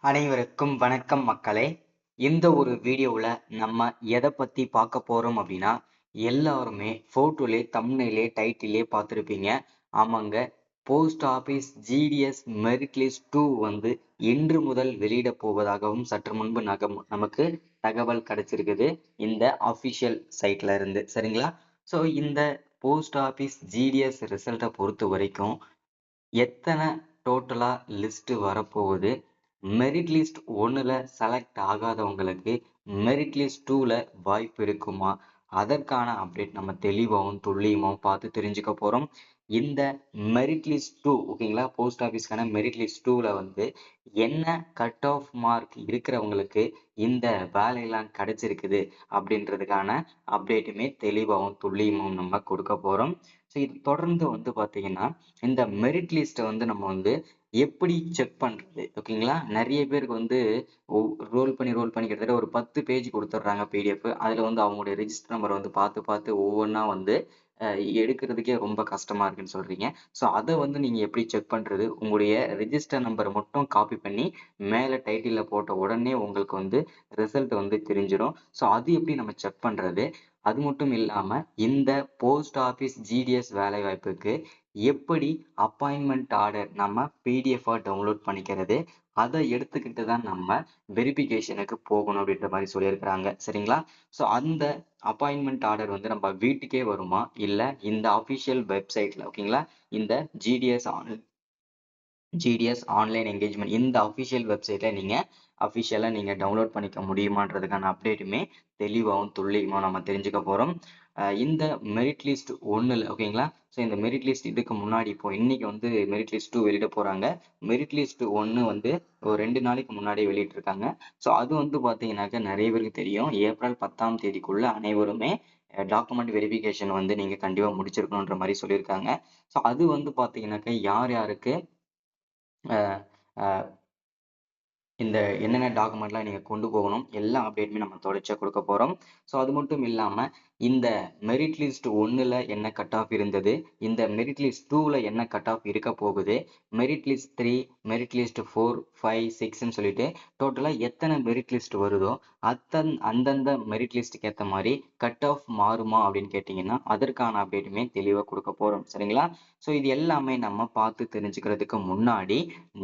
அனைவருக்கும் வணக்கம் மக்களே. இந்த ஒரு வீடியோவில் நம்ம எதை பற்றி பார்க்க போகிறோம் அப்படின்னா, எல்லாருமே ஃபோட்டோலே தம்ப்நெயிலே டைட்டிலே பார்த்துருப்பீங்க. ஆமாங்க, post office GDS merit list 2 வந்து இன்று முதல் வெளியிட போவதாகவும் சற்று முன்பு நமக்கு தகவல் கிடைச்சிருக்குது இந்த அஃபிஷியல் சைட்ல இருந்து. சரிங்களா? ஸோ இந்த போஸ்ட் ஆஃபீஸ் ஜிடிஎஸ் ரிசல்ட்டை பொறுத்த வரைக்கும் எத்தனை டோட்டலா லிஸ்ட் வரப்போகுது, மெரிட் லிஸ்ட் 1ல செலக்ட் ஆகாதவங்களுக்கு மெரிட் லிஸ்ட் 2ல வாய்ப்பு இருக்குமா, அதற்கான அப்டேட் நம்ம தெளிவாகவும் துல்லியமாகவும் பார்த்து தெரிஞ்சுக்க போறோம். இந்த மெரிட் லிஸ்ட் 2 ஓகேங்களா, போஸ்ட் ஆஃபீஸ்க்கான மெரிட் லிஸ்ட் 2ல வந்து என்ன கட் ஆஃப் மார்க் இருக்கிறவங்களுக்கு இந்த வேலையெல்லாம் கிடைச்சிருக்குது அப்படின்றதுக்கான அப்டேட்டுமே தெளிவாகவும் துல்லியமாகவும் நம்ம கொடுக்க போறோம். ஸோ இது தொடர்ந்து வந்து பார்த்தீங்கன்னா, இந்த மெரிட் லிஸ்ட்டை வந்து நம்ம வந்து எப்படி செக் பண்றது ஓகேங்களா? நிறைய பேருக்கு வந்து ரோல் பண்ணி கிட்டத்தட்ட ஒரு 10 பேஜ் கொடுத்துட்றாங்க பிடிஎஃப். அதில் வந்து அவங்களுடைய ரெஜிஸ்டர் நம்பரை வந்து பார்த்து பார்த்து ஒவ்வொன்றா வந்து எடுக்கிறதுக்கே ரொம்ப கஷ்டமா இருக்குன்னு சொல்றீங்க. ஸோ அதை வந்து நீங்க எப்படி செக் பண்றது? உங்களுடைய ரெஜிஸ்டர் நம்பரை மட்டும் காப்பி பண்ணி மேலே டைட்டிலில் போட்ட உடனே உங்களுக்கு வந்து ரிசல்ட் வந்து தெரிஞ்சிடும். ஸோ அது எப்படி நம்ம செக் பண்றது? அது மட்டும் இல்லாம இந்த போஸ்ட் ஆஃபீஸ் ஜிடிஎஸ் வேலைவாய்ப்புக்கு எப்படி அப்பாயின்மெண்ட் ஆர்டர் நம்ம பிடிஎஃபா டவுன்லோட் பண்ணிக்கிறது, அதை எடுத்துக்கிட்டு தான் நம்ம வெரிஃபிகேஷனுக்கு போகணும் அப்படின்ற மாதிரி சொல்லியிருக்கிறாங்க. சரிங்களா? ஸோ அந்த அப்பாயின்மெண்ட் ஆர்டர் வந்து நம்ம வீட்டுக்கே வருமா, இல்லை இந்த அஃபிஷியல் வெப்சைட்ல ஓகேங்களா, இந்த ஜிடிஎஸ் ஆன்லைன் என்கேஜ்மெண்ட் இந்த அஃபிஷியல் வெப்சைட்ல நீங்க டவுன்லோட் பண்ணிக்க முடியுமான்றதுக்கான அப்டேட்டுமே தெளிவாகவும் துல்லியமாக நம்ம தெரிஞ்சுக்க போறோம். இந்த மெரிட் லிஸ்ட் 1ல ஓகேங்களா. ஸோ இந்த மெரிட் லிஸ்ட் இதுக்கு முன்னாடி இப்போ இன்னைக்கு வந்து மெரிட் லிஸ்ட் 2 வெளியிட போறாங்க. மெரிட் லிஸ்ட் 1 வந்து ஒரு 2 நாளைக்கு முன்னாடி வெளியிட்டிருக்காங்க. ஸோ அது வந்து பார்த்தீங்கன்னாக்க நிறைய பேருக்கு தெரியும், ஏப்ரல் 10ஆம் தேதிக்குள்ள அனைவருமே டாக்குமெண்ட் வெரிஃபிகேஷன் வந்து நீங்க கண்டிப்பா முடிச்சிருக்கணுன்ற மாதிரி சொல்லியிருக்காங்க. ஸோ அது வந்து பார்த்தீங்கன்னாக்க யார் யாருக்கு அஹ் அஹ் இந்த என்னென்ன டாக்குமெண்ட்லாம் நீங்க கொண்டு போகணும் எல்லா அப்டேட்டுமே நம்ம தொடர்ச்சியா கொடுக்க போறோம். ஸோ அது மட்டும் இல்லாம இந்த மெரிட் லிஸ்ட் 1ல என்ன கட் ஆஃப் இருந்தது, இந்த மெரிட் லிஸ்ட் 2ல என்ன கட் ஆஃப் இருக்க போகுது, மெரிட் லிஸ்ட் 3, மெரிட் லிஸ்ட் 4, 5, 6ன்னு சொல்லிட்டு டோட்டலா எத்தனை மெரிட் லிஸ்ட் வருதோ அந்தந்த மெரிட் லிஸ்ட்டுக்கு ஏற்ற மாதிரி கட் ஆஃப் மாறுமா அப்படின்னு கேட்டிங்கன்னா அதற்கான அப்டேட்டுமே தெளிவாக கொடுக்க போறோம். சரிங்களா? ஸோ இது எல்லாமே நம்ம பார்த்து தெரிஞ்சுக்கிறதுக்கு முன்னாடி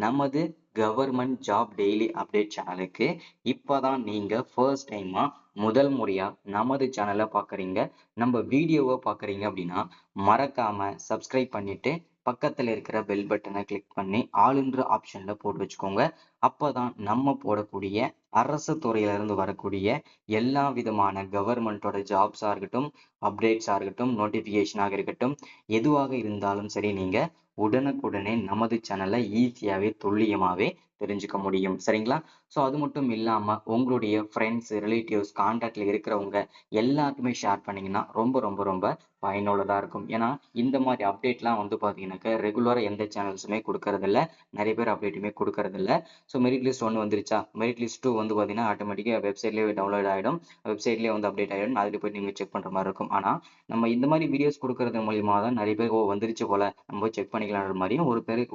நமது கவர்மெண்ட் ஜாப் டெய்லி அப்டேட் சேனலுக்கு இப்பதான் நீங்க ஃபர்ஸ்ட் டைமா முதல் முறையா நமது சேனலை பார்க்குறீங்க, நம்ம வீடியோவை பார்க்குறீங்க அப்படின்னா மறக்காம சப்ஸ்கிரைப் பண்ணிட்டு பக்கத்துல இருக்கிற பெல் பட்டனை கிளிக் பண்ணி ஆளுன்ற ஆப்ஷன்ல போட்டு வச்சுக்கோங்க. அப்பதான் நம்ம போடக்கூடிய அரசு துறையில இருந்து வரக்கூடிய எல்லா விதமான கவர்மெண்டோட ஜாப்ஸா இருக்கட்டும், அப்டேட்ஸா இருக்கட்டும், நோட்டிபிகேஷனாக இருக்கட்டும், எதுவாக இருந்தாலும் சரி நீங்க உடனுக்குடனே நமது சேனலை ஈஸியாவே துல்லியமாவே தெரிஞ்சுக்க முடியும். சரிங்களா? ஸோ அது மட்டும் இல்லாம உங்களுடைய ஃப்ரெண்ட்ஸ், ரிலேட்டிவ்ஸ், கான்டாக்ட்ல இருக்கிறவங்க எல்லாருக்குமே ஷேர் பண்ணீங்கன்னா ரொம்ப ரொம்ப ரொம்ப பயனுள்ளதா இருக்கும். ஏன்னா இந்த மாதிரி அப்டேட்லாம் வந்து பாத்தீங்கன்னாக்க ரெகுலரா எந்த சேனல்ஸுமே கொடுக்கறது இல்ல, நிறைய பேர் அப்டேட்டுமே கொடுக்கறது இல்ல. ஸோ மெரிட் லிஸ்ட் 1 வந்துருச்சா, மெரிட் லிஸ்ட் 2 வந்து பாத்தீங்கன்னா ஆட்டோமேட்டிக்கா வெப்சைட்லேயே டவுன்லோட் ஆயிடும், வெப்சைட்லேயே வந்து அப்டேட் ஆயிடும், அதுல போய் நீங்க செக் பண்ற மாதிரி இருக்கும். ஆனா நம்ம இந்த மாதிரி வீடியோஸ் கொடுக்கறது மூலியமா தான் நிறைய பேர் ஓ வந்துருச்சு போல நம்ம போய் செக் பண்ணிக்கலாம்ன்ற மாதிரியும்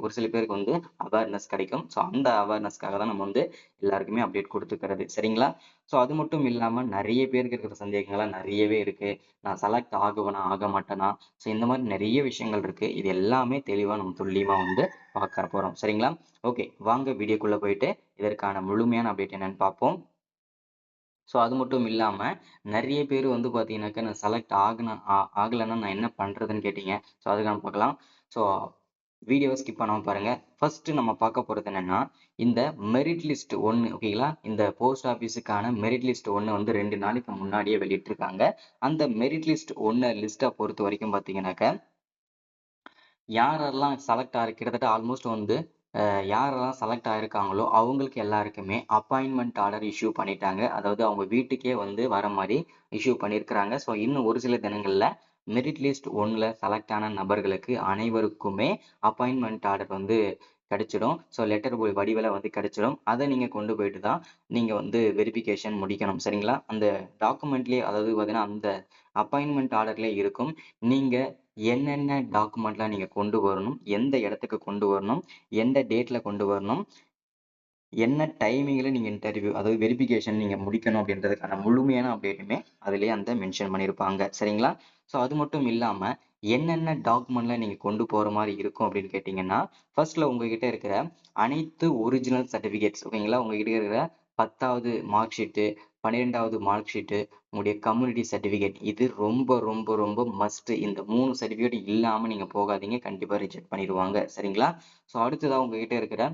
ஒரு சில பேருக்கு வந்து அவேர்னஸ் கிடைக்கும். ஸோ அந்த அவேர்னஸ்க்காக தான் நம்ம வந்து எல்லாருக்குமே அப்டேட் கொடுத்துக்கிறது. சரிங்களா? ஸோ அது மட்டும் இல்லாம நிறைய பேருக்கு இருக்கிற சந்தேகங்கள்லாம் நிறையவே இருக்கு. நான் செலக்ட் ஆகுவேனா ஆக மாட்டேனா, ஸோ இந்த மாதிரி நிறைய விஷயங்கள் இருக்கு. இது எல்லாமே தெளிவா நம்ம துல்லியமா வந்து பார்க்க போறோம். சரிங்களா? ஓகே, வாங்க வீடியோக்குள்ள போயிட்டு இதற்கான முழுமையான அப்டேட் என்னன்னு பார்ப்போம். ஸோ அது மட்டும் இல்லாம நிறைய பேர் வந்து பார்த்தீங்கன்னாக்கா நான் செலக்ட் ஆகலைன்னா நான் என்ன பண்றதுன்னு கேட்டீங்க. ஸோ அதுக்கான பார்க்கலாம். ஸோ வீடியோவை ஸ்கிப் பண்ணாம பாருங்க. ஃபர்ஸ்ட் நம்ம பார்க்க போறது என்னன்னா, இந்த மெரிட் லிஸ்ட் 1 ஓகேங்களா, இந்த போஸ்ட் ஆஃபீஸுக்கான மெரிட் லிஸ்ட் 1 வந்து 2 நாளைக்கு முன்னாடியே வெளியிட்டிருக்காங்க. அந்த மெரிட் லிஸ்ட் 1 லிஸ்ட்டை பொறுத்த வரைக்கும் பார்த்தீங்கன்னாக்க யாரெல்லாம் செலக்ட் ஆகி கிட்டத்தட்ட ஆல்மோஸ்ட் வந்து யாரெல்லாம் செலக்ட் ஆயிருக்காங்களோ அவங்களுக்கு எல்லாருக்குமே அப்பாயின்மெண்ட் ஆர்டர் இஷ்யூ பண்ணிட்டாங்க. அதாவது அவங்க வீட்டுக்கே வந்து வர மாதிரி இஷ்யூ பண்ணியிருக்கிறாங்க. ஸோ இன்னும் ஒரு சில தினங்கள்ல மெரிட் லிஸ்ட் 1ல செலக்ட் ஆன நபர்களுக்கு அனைவருக்குமே அப்பாயின்மெண்ட் ஆர்டர் வந்து கிடைச்சிடும். ஸோ லெட்டர் வடிவில் வந்து கிடைச்சிடும். அதை நீங்க கொண்டு போயிட்டு தான் நீங்க வந்து வெரிஃபிகேஷன் முடிக்கணும். சரிங்களா? அந்த டாக்குமெண்ட்லேயே அதாவது பார்த்தீங்கன்னா அந்த அப்பாயின்மெண்ட் ஆர்டர்லேயே இருக்கும். நீங்க என்னென்ன டாக்குமெண்ட்லாம் நீங்க கொண்டு வரணும், எந்த இடத்துக்கு கொண்டு வரணும், எந்த டேட்ல கொண்டு வரணும், என்ன டைமிங்கில் நீங்கள் இன்டர்வியூ அதாவது வெரிஃபிகேஷன் நீங்கள் முடிக்கணும் அப்படின்றதுக்கான முழுமையான அப்டேட்டுமே அதிலே அந்த மென்ஷன் பண்ணியிருப்பாங்க. சரிங்களா? ஸோ அது மட்டும் இல்லாமல் என்னென்ன டாக்குமெண்ட்லாம் நீங்கள் கொண்டு போகிற மாதிரி இருக்கும் அப்படின்னு கேட்டிங்கன்னா, ஃபர்ஸ்ட்ல உங்ககிட்ட இருக்கிற அனைத்து ஒரிஜினல் சர்டிஃபிகேட்ஸ் ஓகேங்களா? உங்ககிட்ட இருக்கிற 10வது மார்க் ஷீட்டு, 12வது மார்க் ஷீட்டு, உங்களுடைய கம்யூனிட்டி சர்டிஃபிகேட் இது ரொம்ப ரொம்ப ரொம்ப மஸ்ட். இந்த 3 சர்டிஃபிகேட் இல்லாமல் நீங்கள் போகாதீங்க. கண்டிப்பாக ரிஜெக்ட் பண்ணிடுவாங்க. சரிங்களா? ஸோ அடுத்ததாக உங்ககிட்ட இருக்கிற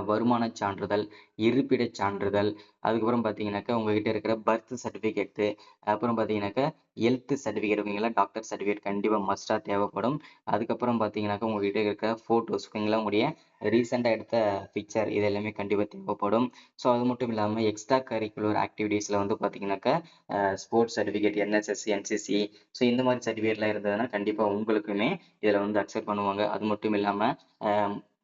வருமான சான்றிதழ், இருப்பிடச் சான்றிதழ், அதுக்கப்புறம் பார்த்தீங்கன்னாக்கா உங்ககிட்ட இருக்கிற பர்த் சர்டிஃபிகேட்டு, அப்புறம் பார்த்தீங்கன்னாக்கா ஹெல்த் சர்டிஃபிகேட் ஓகேங்களா? டாக்டர் சர்டிஃபிகேட் கண்டிப்பா மஸ்ட்டா தேவைப்படும். அதுக்கப்புறம் பார்த்தீங்கன்னாக்கா உங்ககிட்ட இருக்கிற ஃபோட்டோஸ் ஓகேங்களா? உங்களுடைய ரீசெண்டா எடுத்த பிக்சர் இது எல்லாமே கண்டிப்பா தேவைப்படும். ஸோ அது மட்டும் இல்லாம எக்ஸ்ட்ரா கரிக்குலர் ஆக்டிவிட்டீஸ்ல வந்து பார்த்தீங்கன்னாக்கா sports certificate, NSS, NCC so இந்த மாதிரி சர்டிஃபிகேட்லாம் இருந்ததுன்னா கண்டிப்பா உங்களுக்குமே இதில் வந்து அக்செப்ட் பண்ணுவாங்க. அது மட்டும் இல்லாம அ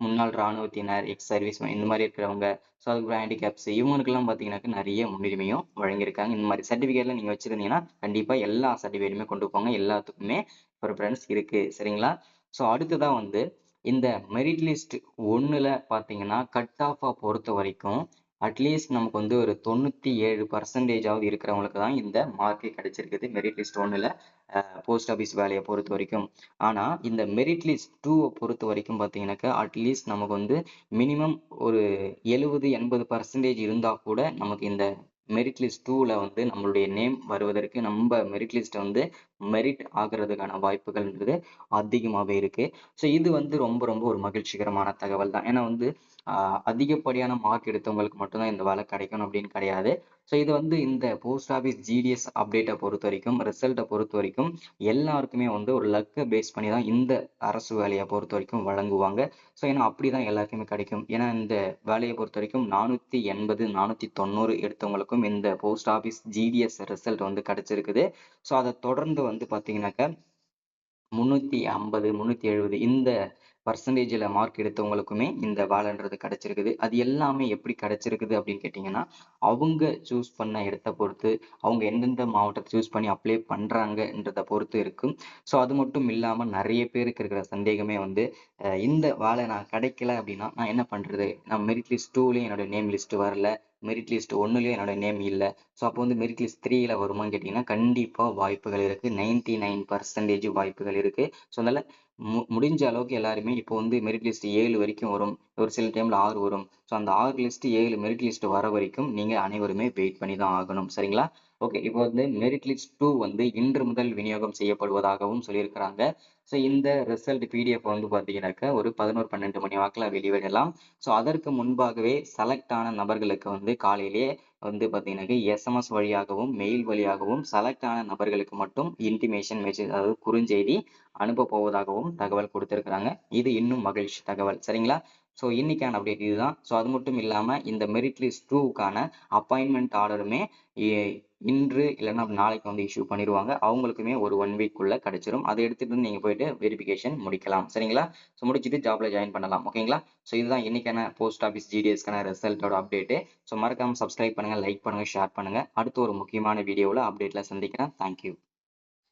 முன்னாள் ராணுவத்தினர், எக்ஸ் சர்வீஸ் இந்த மாதிரி இருக்கிறவங்க, ஸோ அதுக்கப்புறம் ஹேண்டிகேப்ஸ் இவங்களுக்கெல்லாம் பார்த்தீங்கன்னாக்கா நிறைய முன்னுரிமையும் வழங்கியிருக்காங்க. இந்த மாதிரி சர்டிஃபிகேட்லாம் நீங்கள் வச்சிருந்தீங்கன்னா கண்டிப்பாக எல்லா சர்டிஃபிகேட்டுமே கொண்டு போங்க. எல்லாத்துக்குமே ப்ரிஃபரன்ஸ் இருக்கு. சரிங்களா? ஸோ அடுத்ததா வந்து இந்த மெரிட் லிஸ்ட் 1ல பார்த்தீங்கன்னா கட் ஆஃபை பொறுத்த வரைக்கும் அட்லீஸ்ட் நமக்கு வந்து ஒரு 97% இருக்கிறவங்களுக்கு தான் இந்த மார்க்கே கிடைச்சிருக்குது மெரிட் லிஸ்ட் 1ல போஸ்ட் ஆஃபீஸ் வேலையை பொறுத்த வரைக்கும். ஆனா இந்த மெரிட் லிஸ்ட் 2 பொறுத்த வரைக்கும் பார்த்தீங்கன்னாக்கா அட்லீஸ்ட் நமக்கு வந்து மினிமம் ஒரு 70-80% இருந்தா கூட நமக்கு இந்த மெரிட் லிஸ்ட் 2ல வந்து நம்மளுடைய நேம் வருவதற்கு நம்ம மெரிட் லிஸ்ட்டை வந்து மெரிட் ஆகுறதுக்கான வாய்ப்புகள்ன்றது அதிகமாகவே இருக்கு. ஸோ இது வந்து ரொம்ப ரொம்ப ஒரு மகிழ்ச்சிகரமான தகவல் தான். ஏன்னா வந்து அதிகப்படியான மார்க் எடுத்தவங்களுக்கு மட்டும்தான் இந்த வேலை கிடைக்கணும் அப்படின்னு கிடையாது. ஸோ இது வந்து இந்த போஸ்ட் ஆஃபீஸ் ஜிடிஎஸ் அப்டேட்டை பொறுத்த வரைக்கும் ரிசல்ட்டை பொறுத்த வரைக்கும் எல்லாருக்குமே வந்து ஒரு லக்கை பேஸ் பண்ணி தான் இந்த அரசு வேலையை பொறுத்த வரைக்கும் வழங்குவாங்க. ஸோ ஏன்னா அப்படிதான் எல்லாருக்குமே கிடைக்கும். ஏன்னா இந்த வேலையை பொறுத்த வரைக்கும் 480 490 எடுத்தவங்களுக்கும் இந்த போஸ்ட் ஆஃபீஸ் ஜிடிஎஸ் ரிசல்ட் வந்து கிடைச்சிருக்குது. ஸோ அதை தொடர்ந்து வந்து பார்த்தீங்கன்னாக்கா 350 370 இந்த பர்சன்டேஜில் மார்க் எடுத்தவங்களுக்குமே இந்த வேலைன்றது கிடைச்சிருக்குது. அது எல்லாமே எப்படி கிடைச்சிருக்குது அப்படின்னு கேட்டிங்கன்னா அவங்க சூஸ் பண்ண இடத்த பொறுத்து அவங்க எந்தெந்த மாவட்டத்தை சூஸ் பண்ணி அப்ளை பண்ணுறாங்கன்றதை பொறுத்து இருக்கும். ஸோ அது மட்டும் இல்லாமல் நிறைய பேருக்கு இருக்கிற சந்தேகமே வந்து இந்த வேலை நான் கிடைக்கல அப்படின்னா நான் என்ன பண்ணுறது, நான் மெரிட் லிஸ்ட் 2லேயும் என்னோட நேம் லிஸ்ட் வரல, மெரிட் லிஸ்ட் 1லேயும் என்னோட நேம் இல்லை, ஸோ அப்போ வந்து மெரிட் லிஸ்ட் 3ல வருமான்னு கேட்டிங்கன்னா கண்டிப்பாக வாய்ப்புகள் இருக்குது. 99% வாய்ப்புகள் இருக்குது. ஸோ அதனால் முடிஞ்ச அளவுக்கு எல்லாருமே இப்போ வந்து மெரிட் லிஸ்ட் 7 வரைக்கும் வரும், ஒரு சில டைமில் 6 வரும். ஸோ அந்த 6 லிஸ்ட் 7 மெரிட் லிஸ்ட் வர வரைக்கும் நீங்கள் அனைவருமே வெயிட் பண்ணி தான் ஆகணும். சரிங்களா? ஓகே, இப்போ வந்து மெரிட் லிஸ்ட் 2 வந்து இன்று முதல் விநியோகம் செய்யப்படுவதாகவும் சொல்லியிருக்கிறாங்க. ஸோ இந்த ரிசல்ட் பிடிஎஃப் வந்து பார்த்தீங்கன்னாக்கா ஒரு 11 12 மணி வாக்கில் வெளியிடலாம். ஸோ அதற்கு முன்பாகவே செலக்ட் ஆன நபர்களுக்கு வந்து காலையிலேயே வந்து பார்த்தீங்கன்னாக்கா எஸ்எம்எஸ் வழியாகவும் மெயில் வழியாகவும் செலக்ட் ஆன நபர்களுக்கு மட்டும் இன்டிமேஷன் மெசேஜ் அதாவது குறுஞ்செய்தி அனுப்ப போவதாகவும் தகவல் கொடுத்திருக்கிறாங்க. இது இன்னும் மகிழ்ச்சி தகவல். சரிங்களா? ஸோ இன்னைக்கான அப்டேட் இதுதான். ஸோ அது மட்டும் இல்லாமல் இந்த மெரிட் லிஸ்ட் 2க்கான அப்பாயின்மெண்ட் ஆர்டருமே இன்று இல்லைன்னா நாளைக்கு வந்து இஷ்யூ பண்ணிடுவாங்க. அவங்களுக்குமே ஒரு 1 வீக்குள்ள கிடைச்சிரும். அதை எடுத்துட்டு நீங்க போயிட்டு வெரிஃபிகேஷன் முடிக்கலாம். சரிங்களா? ஸோ முடிச்சுட்டு ஜாப்ல ஜாயின் பண்ணலாம். ஓகேங்களா? ஸோ இதுதான் இன்னைக்கான போஸ்ட் ஆஃபீஸ் ஜிடிஎஸ்க்கான ரிசல்ட்டோட அப்டேட்டு. ஸோ மறக்காம சப்ஸ்கிரைப் பண்ணுங்க, லைக் பண்ணுங்க, ஷேர் பண்ணுங்க. அடுத்து ஒரு முக்கியமான வீடியோவில் அப்டேட்ல சந்திக்கிறேன். தேங்க்யூ.